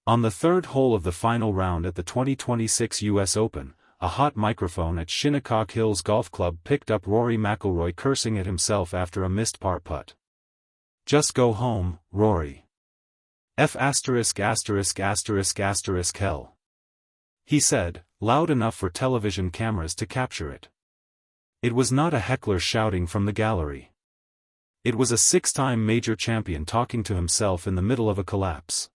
On the third hole of the final round at the 2026 US Open, a hot microphone at Shinnecock Hills Golf Club picked up Rory McIlroy cursing at himself after a missed par putt. "Just go home, Rory. F*** hell," he said, loud enough for television cameras to capture it. It was not a heckler shouting from the gallery. It was a six-time major champion talking to himself in the middle of a collapse.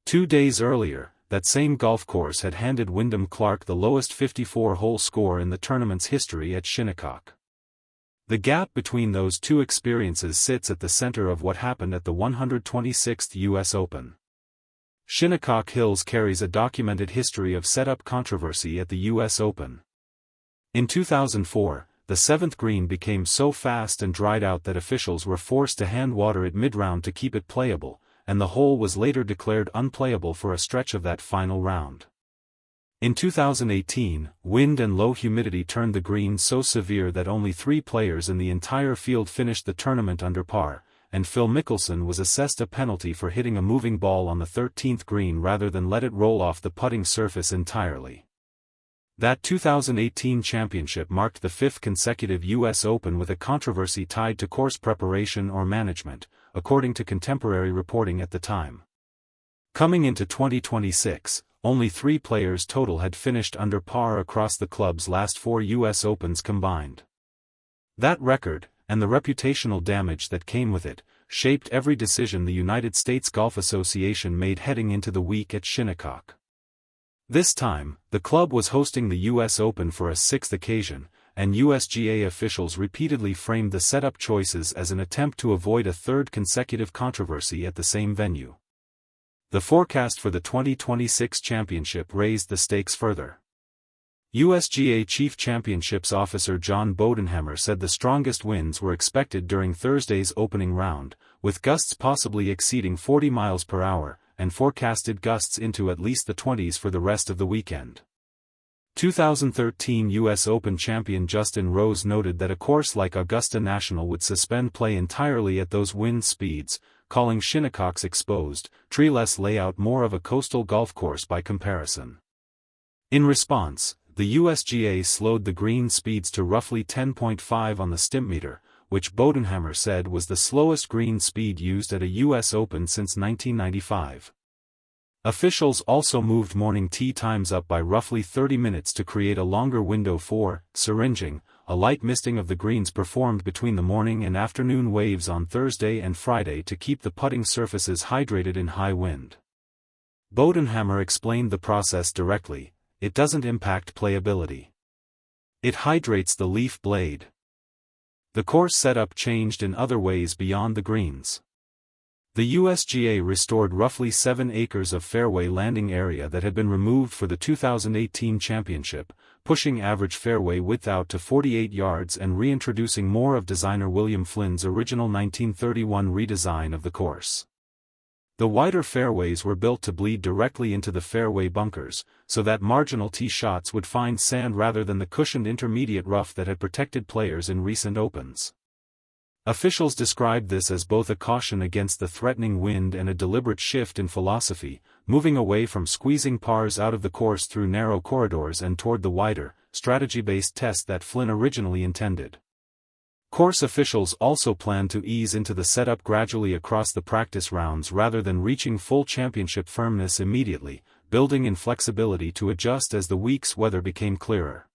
2 days earlier, that same golf course had handed Wyndham Clark the lowest 54-hole score in the tournament's history at Shinnecock. The gap between those two experiences sits at the center of what happened at the 126th US Open. Shinnecock Hills carries a documented history of setup controversy at the US Open. In 2004, the seventh green became so fast and dried out that officials were forced to hand water it mid-round to keep it playable, and the hole was later declared unplayable for a stretch of that final round. In 2018, wind and low humidity turned the green so severe that only 3 players in the entire field finished the tournament under par, and Phil Mickelson was assessed a penalty for hitting a moving ball on the 13th green rather than let it roll off the putting surface entirely. That 2018 championship marked the 5th consecutive US Open with a controversy tied to course preparation or management, according to contemporary reporting at the time. Coming into 2026, only 3 players total had finished under par across the club's last 4 US Opens combined. That record, and the reputational damage that came with it, shaped every decision the United States Golf Association made heading into the week at Shinnecock. This time, the club was hosting the US Open for a 6th occasion, and USGA officials repeatedly framed the setup choices as an attempt to avoid a 3rd consecutive controversy at the same venue. The forecast for the 2026 championship raised the stakes further. USGA Chief Championships Officer John Bodenhammer said the strongest winds were expected during Thursday's opening round, with gusts possibly exceeding 40 miles per hour, and forecasted gusts into at least the 20s for the rest of the weekend. 2013 US Open champion Justin Rose noted that a course like Augusta National would suspend play entirely at those wind speeds, calling Shinnecock's exposed, treeless layout more of a coastal golf course by comparison. In response, the USGA slowed the green speeds to roughly 10.5 on the stimpmeter, which Bodenhammer said was the slowest green speed used at a US Open since 1995. Officials also moved morning tee times up by roughly 30 minutes to create a longer window for syringing, a light misting of the greens performed between the morning and afternoon waves on Thursday and Friday to keep the putting surfaces hydrated in high wind. Bodenhammer explained the process directly: it doesn't impact playability. It hydrates the leaf blade. The course setup changed in other ways beyond the greens. The USGA restored roughly 7 acres of fairway landing area that had been removed for the 2018 championship, pushing average fairway width out to 48 yards and reintroducing more of designer William Flynn's original 1931 redesign of the course. The wider fairways were built to bleed directly into the fairway bunkers, so that marginal tee shots would find sand rather than the cushioned intermediate rough that had protected players in recent Opens. Officials described this as both a caution against the threatening wind and a deliberate shift in philosophy, moving away from squeezing pars out of the course through narrow corridors and toward the wider, strategy-based test that Flynn originally intended. Course officials also planned to ease into the setup gradually across the practice rounds rather than reaching full championship firmness immediately, building in flexibility to adjust as the week's weather became clearer.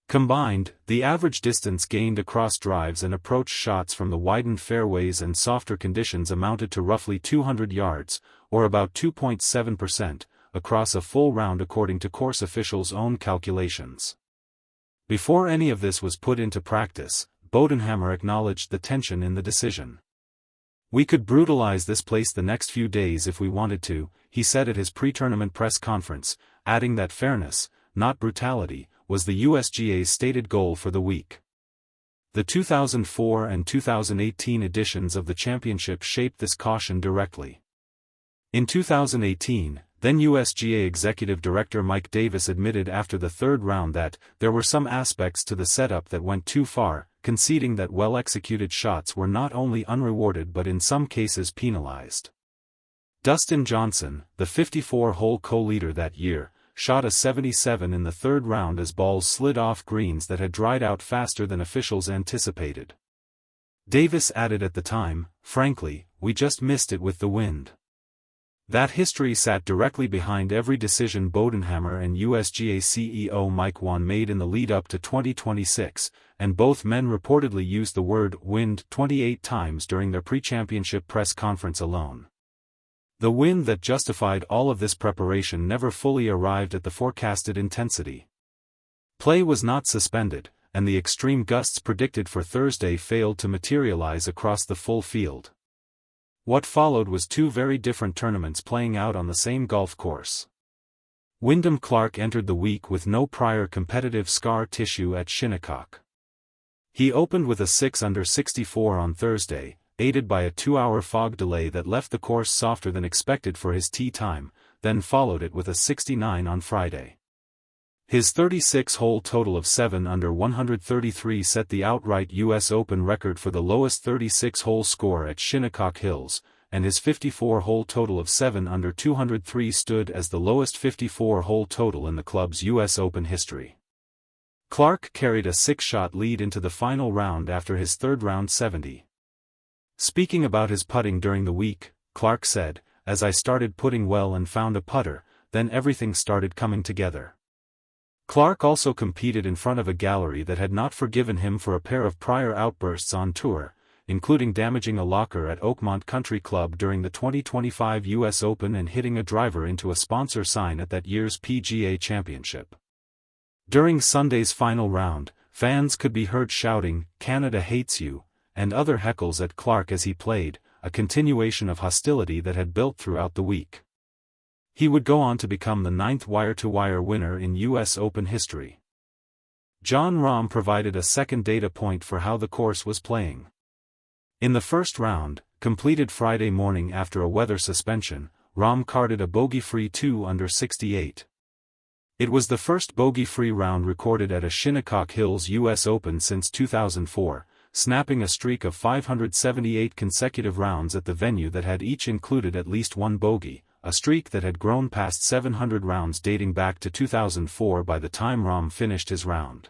Combined, the average distance gained across drives and approach shots from the widened fairways and softer conditions amounted to roughly 200 yards, or about 2.7%, across a full round according to course officials' own calculations. Before any of this was put into practice, Bodenhammer acknowledged the tension in the decision. "We could brutalize this place the next few days if we wanted to," he said at his pre-tournament press conference, adding that fairness, not brutality, was the USGA's stated goal for the week. The 2004 and 2018 editions of the championship shaped this caution directly. In 2018, then USGA Executive Director Mike Davis admitted after the third round that there were some aspects to the setup that went too far, conceding that well-executed shots were not only unrewarded but in some cases penalized. Dustin Johnson, the 54-hole co-leader that year, shot a 77 in the third round as balls slid off greens that had dried out faster than officials anticipated. Davis added at the time, "Frankly, we just missed it with the wind." That history sat directly behind every decision Bodenhammer and USGA CEO Mike Whan made in the lead-up to 2026, and both men reportedly used the word "wind" 28 times during their pre-championship press conference alone. The wind that justified all of this preparation never fully arrived at the forecasted intensity. Play was not suspended, and the extreme gusts predicted for Thursday failed to materialize across the full field. What followed was two very different tournaments playing out on the same golf course. Wyndham Clark entered the week with no prior competitive scar tissue at Shinnecock. He opened with a 6-under 64 on Thursday, aided by a 2-hour fog delay that left the course softer than expected for his tee time, then followed it with a 69 on Friday. His 36-hole total of 7 under 133 set the outright U.S. Open record for the lowest 36-hole score at Shinnecock Hills, and his 54-hole total of 7 under 203 stood as the lowest 54-hole total in the club's U.S. Open history. Clark carried a 6-shot lead into the final round after his third-round 70. Speaking about his putting during the week, Clark said, "As I started putting well and found a putter, then everything started coming together." Clark also competed in front of a gallery that had not forgiven him for a pair of prior outbursts on tour, including damaging a locker at Oakmont Country Club during the 2025 U.S. Open and hitting a driver into a sponsor sign at that year's PGA Championship. During Sunday's final round, fans could be heard shouting, "Canada hates you," and other heckles at Clark as he played, a continuation of hostility that had built throughout the week. He would go on to become the 9th wire-to-wire winner in U.S. Open history. Jon Rahm provided a second data point for how the course was playing. In the first round, completed Friday morning after a weather suspension, Rahm carded a bogey-free 2 under 68. It was the first bogey-free round recorded at a Shinnecock Hills U.S. Open since 2004, snapping a streak of 578 consecutive rounds at the venue that had each included at least one bogey, a streak that had grown past 700 rounds dating back to 2004 by the time Rahm finished his round.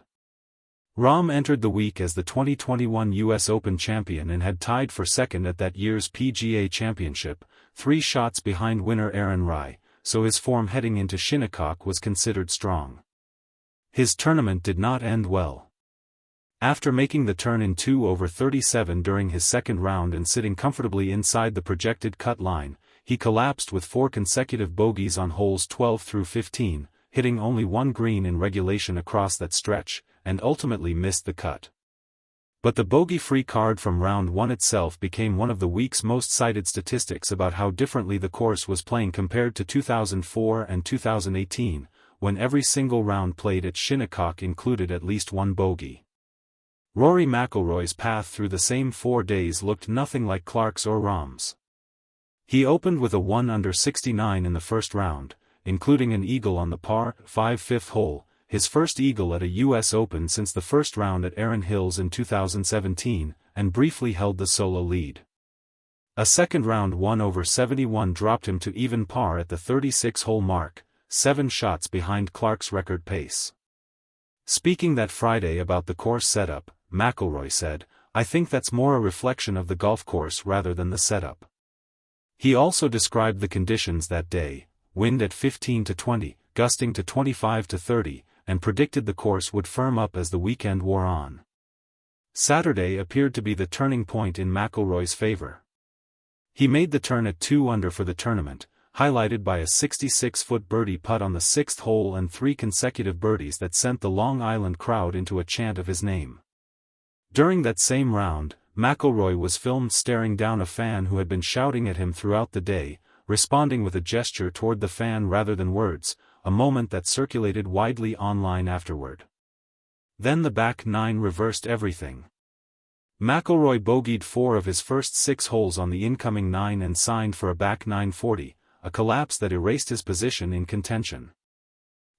Rahm entered the week as the 2021 U.S. Open champion and had tied for second at that year's PGA Championship, 3 shots behind winner Aaron Rai, so his form heading into Shinnecock was considered strong. His tournament did not end well. After making the turn in 2 over 37 during his second round and sitting comfortably inside the projected cut line, he collapsed with 4 consecutive bogeys on holes 12 through 15, hitting only one green in regulation across that stretch, and ultimately missed the cut. But the bogey-free card from round 1 itself became one of the week's most cited statistics about how differently the course was playing compared to 2004 and 2018, when every single round played at Shinnecock included at least one bogey. Rory McIlroy's path through the same 4 days looked nothing like Clark's or Rahm's. He opened with a 1 under 69 in the first round, including an eagle on the par 5 fifth hole, his first eagle at a U.S. Open since the first round at Erin Hills in 2017, and briefly held the solo lead. A second round 1 over 71 dropped him to even par at the 36-hole mark, 7 shots behind Clark's record pace. Speaking that Friday about the course setup, McIlroy said, "I think that's more a reflection of the golf course rather than the setup." He also described the conditions that day, wind at 15 to 20, gusting to 25 to 30, and predicted the course would firm up as the weekend wore on. Saturday appeared to be the turning point in McIlroy's favor. He made the turn at 2 under for the tournament, highlighted by a 66-foot birdie putt on the 6th hole and 3 consecutive birdies that sent the Long Island crowd into a chant of his name. During that same round, McIlroy was filmed staring down a fan who had been shouting at him throughout the day, responding with a gesture toward the fan rather than words, a moment that circulated widely online afterward. Then the back 9 reversed everything. McIlroy bogeyed 4 of his first 6 holes on the incoming 9 and signed for a back 940, a collapse that erased his position in contention.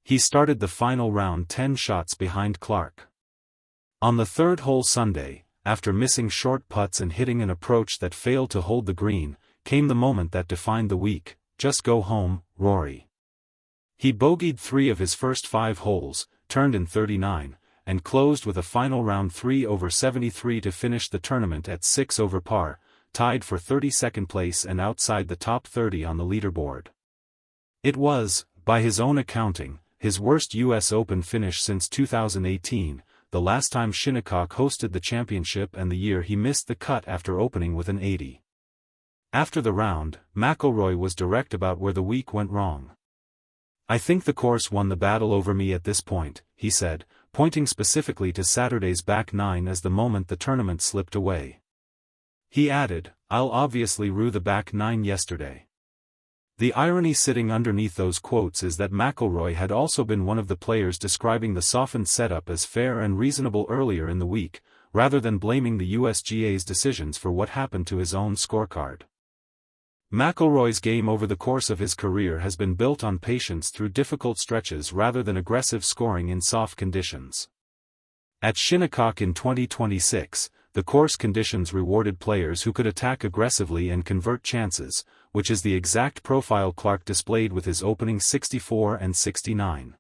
He started the final round 10 shots behind Clark. On the third hole Sunday, after missing short putts and hitting an approach that failed to hold the green, came the moment that defined the week. Just go home, Rory. He bogeyed 3 of his first 5 holes, turned in 39, and closed with a final round 3 over 73 to finish the tournament at 6 over par, tied for 32nd place and outside the top 30 on the leaderboard. It was, by his own accounting, his worst US Open finish since 2018, the last time Shinnecock hosted the championship and the year he missed the cut after opening with an 80. After the round, McIlroy was direct about where the week went wrong. "I think the course won the battle over me at this point," he said, pointing specifically to Saturday's back 9 as the moment the tournament slipped away. He added, "I'll obviously rue the back 9 yesterday." The irony sitting underneath those quotes is that McIlroy had also been one of the players describing the softened setup as fair and reasonable earlier in the week, rather than blaming the USGA's decisions for what happened to his own scorecard. McIlroy's game over the course of his career has been built on patience through difficult stretches rather than aggressive scoring in soft conditions. At Shinnecock in 2026, the course conditions rewarded players who could attack aggressively and convert chances, which is the exact profile Clark displayed with his opening 64 and 69.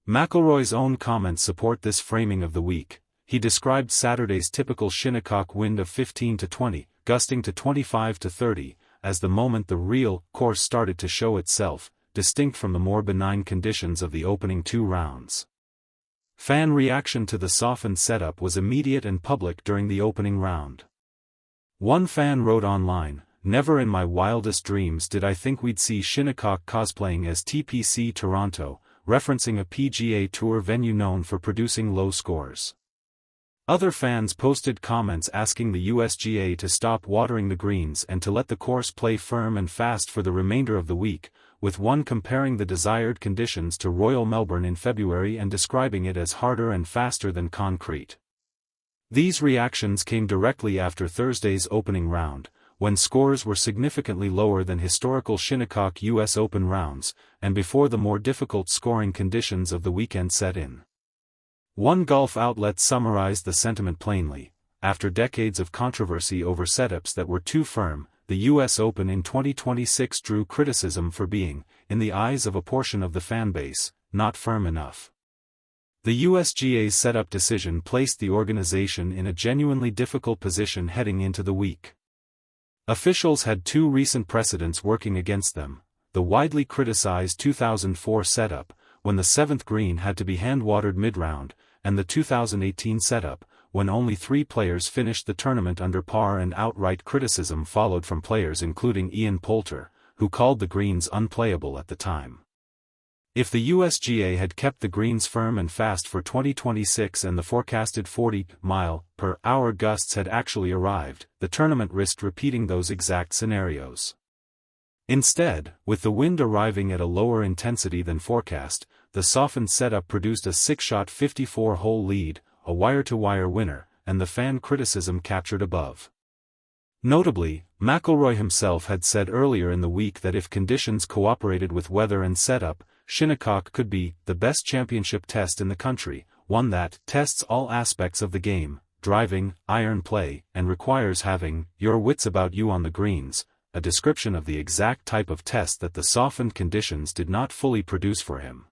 McIlroy's own comments support this framing of the week. He described Saturday's typical Shinnecock wind of 15 to 20, gusting to 25 to 30, as the moment the real course started to show itself, distinct from the more benign conditions of the opening 2 rounds. Fan reaction to the softened setup was immediate and public during the opening round. One fan wrote online, "Never in my wildest dreams did I think we'd see Shinnecock cosplaying as TPC Toronto," referencing a PGA Tour venue known for producing low scores. Other fans posted comments asking the USGA to stop watering the greens and to let the course play firm and fast for the remainder of the week, with one comparing the desired conditions to Royal Melbourne in February and describing it as harder and faster than concrete. These reactions came directly after Thursday's opening round, when scores were significantly lower than historical Shinnecock US Open rounds, and before the more difficult scoring conditions of the weekend set in. One golf outlet summarized the sentiment plainly: after decades of controversy over setups that were too firm, the US Open in 2026 drew criticism for being, in the eyes of a portion of the fan base, not firm enough. The USGA's setup decision placed the organization in a genuinely difficult position heading into the week. Officials had 2 recent precedents working against them: the widely criticized 2004 setup, when the 7th green had to be hand-watered mid-round, and the 2018 setup, when only 3 players finished the tournament under par, and outright criticism followed from players including Ian Poulter, who called the greens unplayable at the time. If the USGA had kept the greens firm and fast for 2026 and the forecasted 40-mile-per-hour gusts had actually arrived, the tournament risked repeating those exact scenarios. Instead, with the wind arriving at a lower intensity than forecast, the softened setup produced a 6-shot 54-hole lead, a wire-to-wire winner, and the fan criticism captured above. Notably, McIlroy himself had said earlier in the week that if conditions cooperated with weather and setup, Shinnecock could be the best championship test in the country, one that tests all aspects of the game, driving, iron play, and requires having your wits about you on the greens, a description of the exact type of test that the softened conditions did not fully produce for him.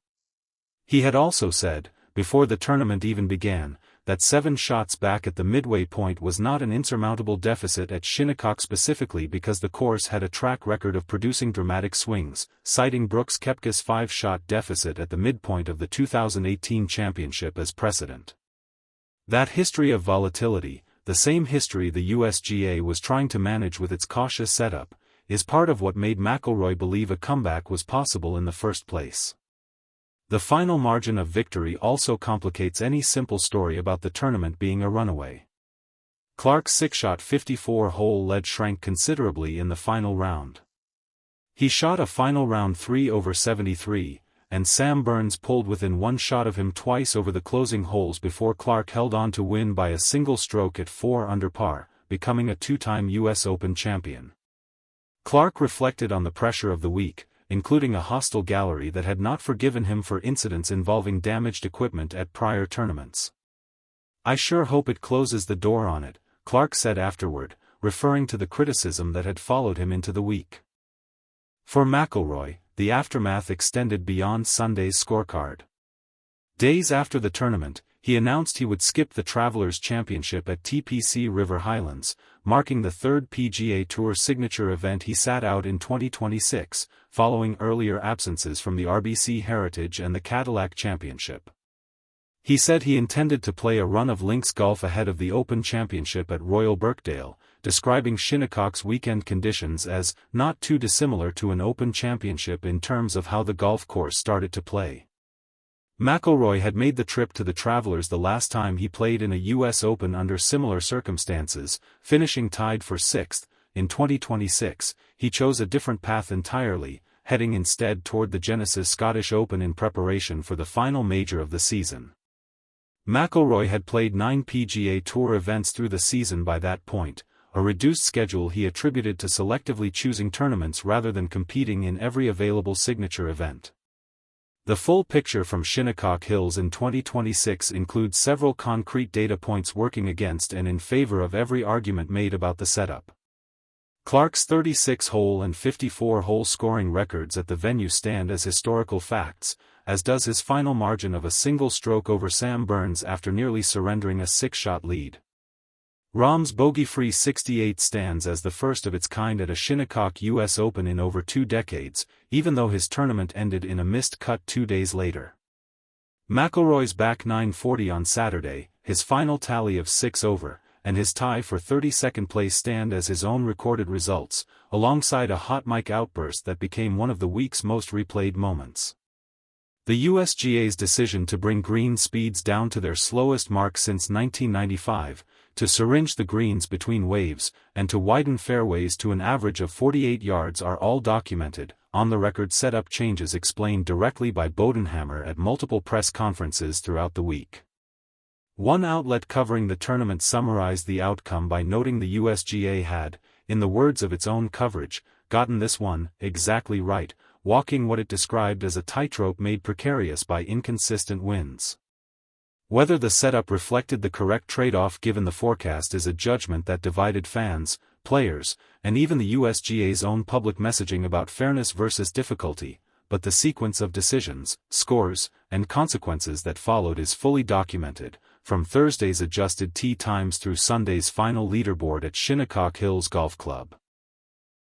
He had also said, before the tournament even began, that 7 shots back at the midway point was not an insurmountable deficit at Shinnecock, specifically because the course had a track record of producing dramatic swings, citing Brooks Koepka's 5-shot deficit at the midpoint of the 2018 championship as precedent. That history of volatility, the same history the USGA was trying to manage with its cautious setup, is part of what made McIlroy believe a comeback was possible in the first place. The final margin of victory also complicates any simple story about the tournament being a runaway. Clark's 6-shot 54-hole lead shrank considerably in the final round. He shot a final round 3 over 73, and Sam Burns pulled within 1 shot of him twice over the closing holes before Clark held on to win by a single stroke at 4 under par, becoming a 2-time US Open champion. Clark reflected on the pressure of the week, including a hostile gallery that had not forgiven him for incidents involving damaged equipment at prior tournaments. "I sure hope it closes the door on it," Clark said afterward, referring to the criticism that had followed him into the week. For McIlroy, the aftermath extended beyond Sunday's scorecard. Days after the tournament, he announced he would skip the Travelers' Championship at TPC River Highlands, marking the third PGA Tour signature event he sat out in 2026, following earlier absences from the RBC Heritage and the Cadillac Championship. He said he intended to play a run of links golf ahead of the Open Championship at Royal Birkdale, describing Shinnecock's weekend conditions as not too dissimilar to an Open Championship in terms of how the golf course started to play. McIlroy had made the trip to the Travelers the last time he played in a US Open under similar circumstances, finishing tied for 6th. In 2026, he chose a different path entirely, heading instead toward the Genesis Scottish Open in preparation for the final major of the season. McIlroy had played 9 PGA Tour events through the season by that point, a reduced schedule he attributed to selectively choosing tournaments rather than competing in every available signature event. The full picture from Shinnecock Hills in 2026 includes several concrete data points working against and in favor of every argument made about the setup. Clark's 36-hole and 54-hole scoring records at the venue stand as historical facts, as does his final margin of a single stroke over Sam Burns after nearly surrendering a 6-shot lead. Rahm's bogey-free 68 stands as the first of its kind at a Shinnecock US Open in over 2 decades, even though his tournament ended in a missed cut 2 days later. McIlroy's back 940 on Saturday, his final tally of 6 over, and his tie for 32nd place stand as his own recorded results, alongside a hot mic outburst that became one of the week's most replayed moments. The USGA's decision to bring green speeds down to their slowest mark since 1995, to syringe the greens between waves, and to widen fairways to an average of 48 yards are all documented, on-the-record setup changes explained directly by Bodenhammer at multiple press conferences throughout the week. One outlet covering the tournament summarized the outcome by noting the USGA had, in the words of its own coverage, gotten this one exactly right, walking what it described as a tightrope made precarious by inconsistent winds. Whether the setup reflected the correct trade-off given the forecast is a judgment that divided fans, players, and even the USGA's own public messaging about fairness versus difficulty, but the sequence of decisions, scores, and consequences that followed is fully documented, from Thursday's adjusted tee times through Sunday's final leaderboard at Shinnecock Hills Golf Club.